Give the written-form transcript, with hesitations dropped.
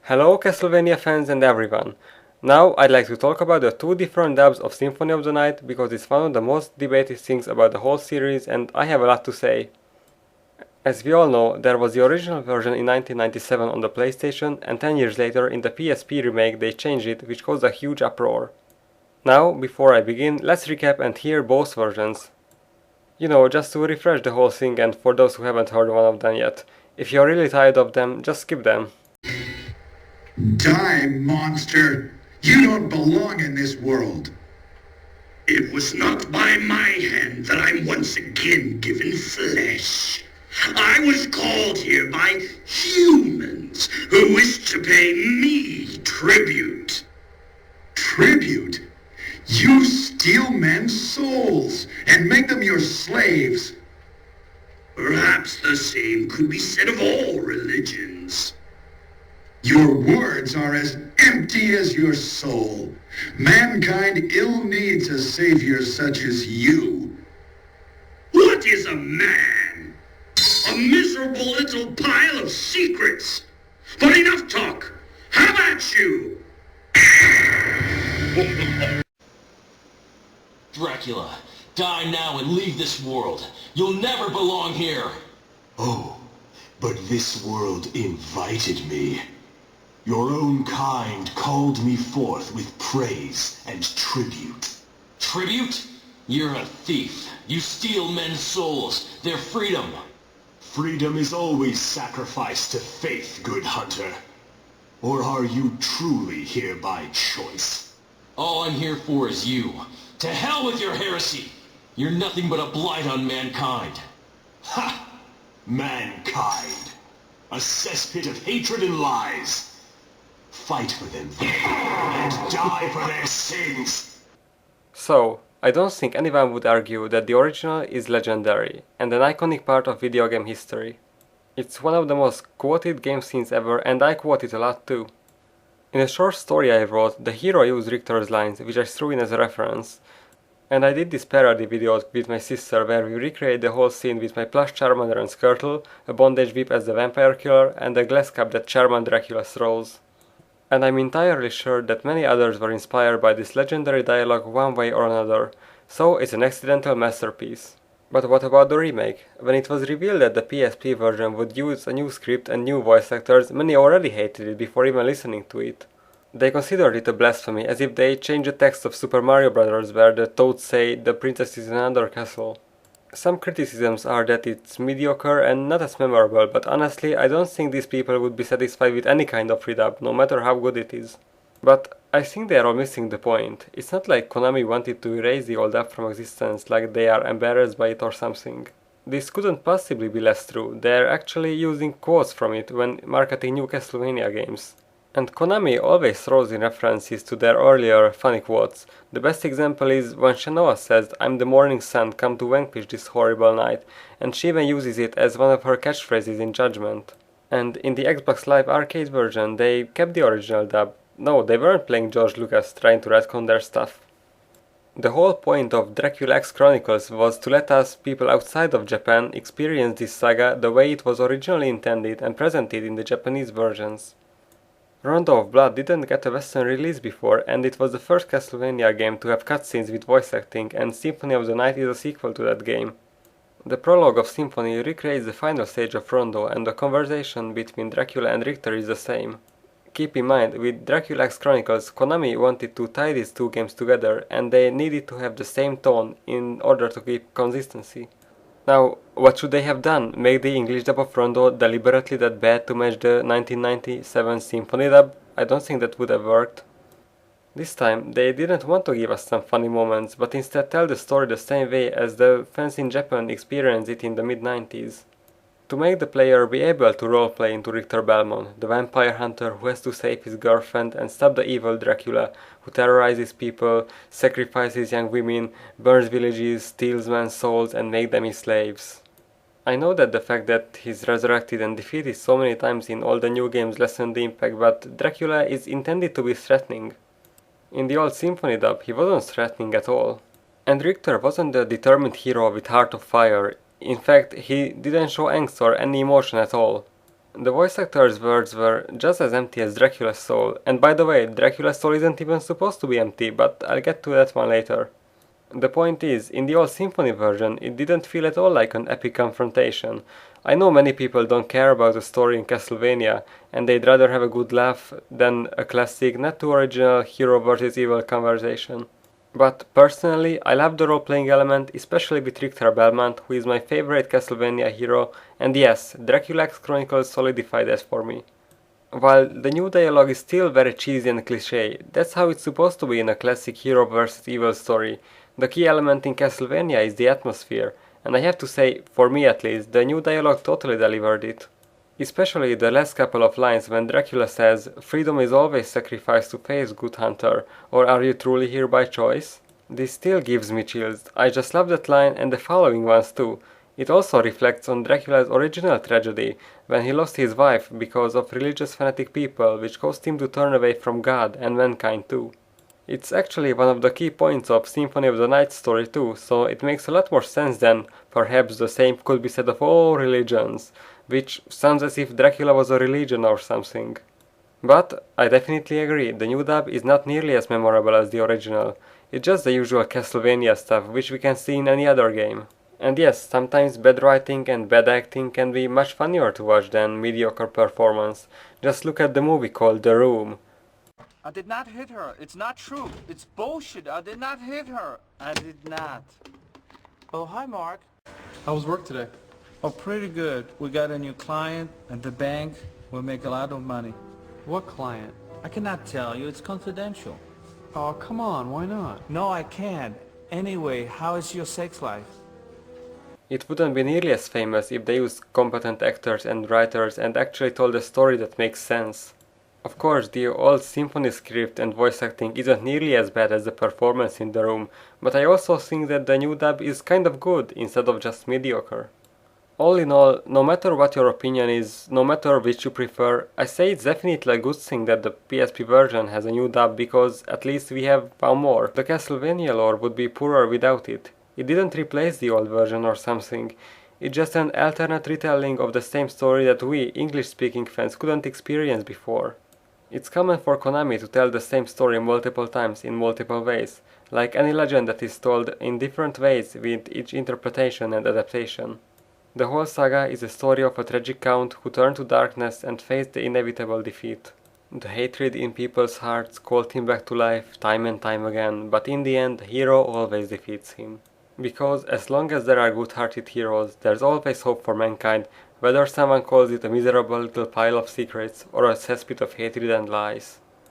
Hello Castlevania fans and everyone. Now I'd like to talk about the two different dubs of Symphony of the Night because it's one of the most debated things about the whole series and I have a lot to say. As we all know, there was the original version in 1997 on the PlayStation and 10 years later in the PSP remake they changed it, which caused a huge uproar. Now, before I begin, let's recap and hear both versions. Just to refresh the whole thing and for those who haven't heard one of them yet. If you're really tired of them, just skip them. Die, monster! You don't belong in this world! It was not by my hand that I'm once again given flesh. I was called here by humans who wish to pay me tribute. Tribute? You steal men's souls and make them your slaves. Perhaps the same could be said of all religions. Your words are as empty as your soul. Mankind ill needs a savior such as you. What is a man? A miserable little pile of secrets. But enough talk. How about you? Dracula, die now and leave this world. You'll never belong here. Oh, but this world invited me. Your own kind called me forth with praise and tribute. Tribute? You're a thief. You steal men's souls, their freedom. Freedom is always sacrificed to faith, good hunter. Or are you truly here by choice? All I'm here for is you. To hell with your heresy! You're nothing but a blight on mankind. Ha! Mankind. A cesspit of hatred and lies. Fight for them then, and die for their sins! So, I don't think anyone would argue that the original is legendary and an iconic part of video game history. It's one of the most quoted game scenes ever and I quote it a lot too. In a short story I wrote, the hero used Richter's lines, which I threw in as a reference. And I did this parody video with my sister where we recreate the whole scene with my plush Charmander and Skirtle, a bondage whip as the vampire killer, and a glass cup that Charman Dracula throws. And I'm entirely sure that many others were inspired by this legendary dialogue one way or another, so it's an accidental masterpiece. But what about the remake? When it was revealed that the PSP version would use a new script and new voice actors, many already hated it before even listening to it. They considered it a blasphemy, as if they changed the text of Super Mario Bros. Where the toads say the princess is in another castle. Some criticisms are that it's mediocre and not as memorable, but honestly I don't think these people would be satisfied with any kind of redub, no matter how good it is. But I think they are all missing the point. It's not like Konami wanted to erase the old dub from existence, like they are embarrassed by it or something. This couldn't possibly be less true, they're actually using quotes from it when marketing new Castlevania games. And Konami always throws in references to their earlier funny quotes. The best example is when Shanoa says, "I'm the morning sun come to vanquish this horrible night," and she even uses it as one of her catchphrases in Judgment. And in the Xbox Live Arcade version they kept the original dub. No, they weren't playing George Lucas trying to retcon their stuff. The whole point of Dracula X Chronicles was to let us, people outside of Japan, experience this saga the way it was originally intended and presented in the Japanese versions. Rondo of Blood didn't get a Western release before, and it was the first Castlevania game to have cutscenes with voice acting, and Symphony of the Night is a sequel to that game. The prologue of Symphony recreates the final stage of Rondo, and the conversation between Dracula and Richter is the same. Keep in mind, with Dracula X Chronicles, Konami wanted to tie these two games together, and they needed to have the same tone in order to keep consistency. Now, what should they have done? Make the English dub of Rondo deliberately that bad to match the 1997 Symphony dub? I don't think that would have worked. This time, they didn't want to give us some funny moments, but instead tell the story the same way as the fans in Japan experienced it in the mid-90s. To make the player be able to roleplay into Richter Belmont, the vampire hunter who has to save his girlfriend and stop the evil Dracula, who terrorizes people, sacrifices young women, burns villages, steals men's souls and makes them his slaves. I know that the fact that he's resurrected and defeated so many times in all the new games lessened the impact, but Dracula is intended to be threatening. In the old Symphony dub, he wasn't threatening at all. And Richter wasn't a determined hero with heart of fire. In fact, he didn't show angst or any emotion at all. The voice actor's words were just as empty as Dracula's soul, and by the way, Dracula's soul isn't even supposed to be empty, but I'll get to that one later. The point is, in the old Symphony version, it didn't feel at all like an epic confrontation. I know many people don't care about the story in Castlevania, and they'd rather have a good laugh than a classic, not too original hero versus evil conversation. But personally, I love the role-playing element, especially with Richter Belmont, who is my favorite Castlevania hero, and yes, Dracula X Chronicles solidified that for me. While the new dialogue is still very cheesy and cliché, that's how it's supposed to be in a classic hero versus evil story. The key element in Castlevania is the atmosphere, and I have to say, for me at least, the new dialogue totally delivered it. Especially the last couple of lines when Dracula says, "Freedom is always sacrificed to face, good hunter," or "Are you truly here by choice?" This still gives me chills. I just love that line and the following ones too. It also reflects on Dracula's original tragedy, when he lost his wife because of religious fanatic people, which caused him to turn away from God and mankind too. It's actually one of the key points of Symphony of the Night story too, so it makes a lot more sense than perhaps the same could be said of all religions, which sounds as if Dracula was a religion or something. But I definitely agree, the new dub is not nearly as memorable as the original. It's just the usual Castlevania stuff which we can see in any other game. And yes, sometimes bad writing and bad acting can be much funnier to watch than mediocre performance. Just look at the movie called The Room. I did not hit her. It's not true. It's bullshit. I did not hit her. I did not. Oh, hi, Mark. How was work today? Oh, pretty good. We got a new client at the bank. We'll make a lot of money. What client? I cannot tell you. It's confidential. Oh, come on, why not? No, I can't. Anyway, how is your sex life? It wouldn't be nearly as famous if they used competent actors and writers and actually told a story that makes sense. Of course, the old Symphony script and voice acting isn't nearly as bad as the performance in The Room, but I also think that the new dub is kind of good instead of just mediocre. All in all, no matter what your opinion is, no matter which you prefer, I say it's definitely a good thing that the PSP version has a new dub because at least we have one more. The Castlevania lore would be poorer without it. It didn't replace the old version or something. It's just an alternate retelling of the same story that we, English-speaking fans, couldn't experience before. It's common for Konami to tell the same story multiple times in multiple ways, like any legend that is told in different ways with each interpretation and adaptation. The whole saga is a story of a tragic count who turned to darkness and faced the inevitable defeat. The hatred in people's hearts called him back to life time and time again, but in the end the hero always defeats him. Because as long as there are good-hearted heroes, there's always hope for mankind, whether someone calls it a miserable little pile of secrets or a cesspit of hatred and lies.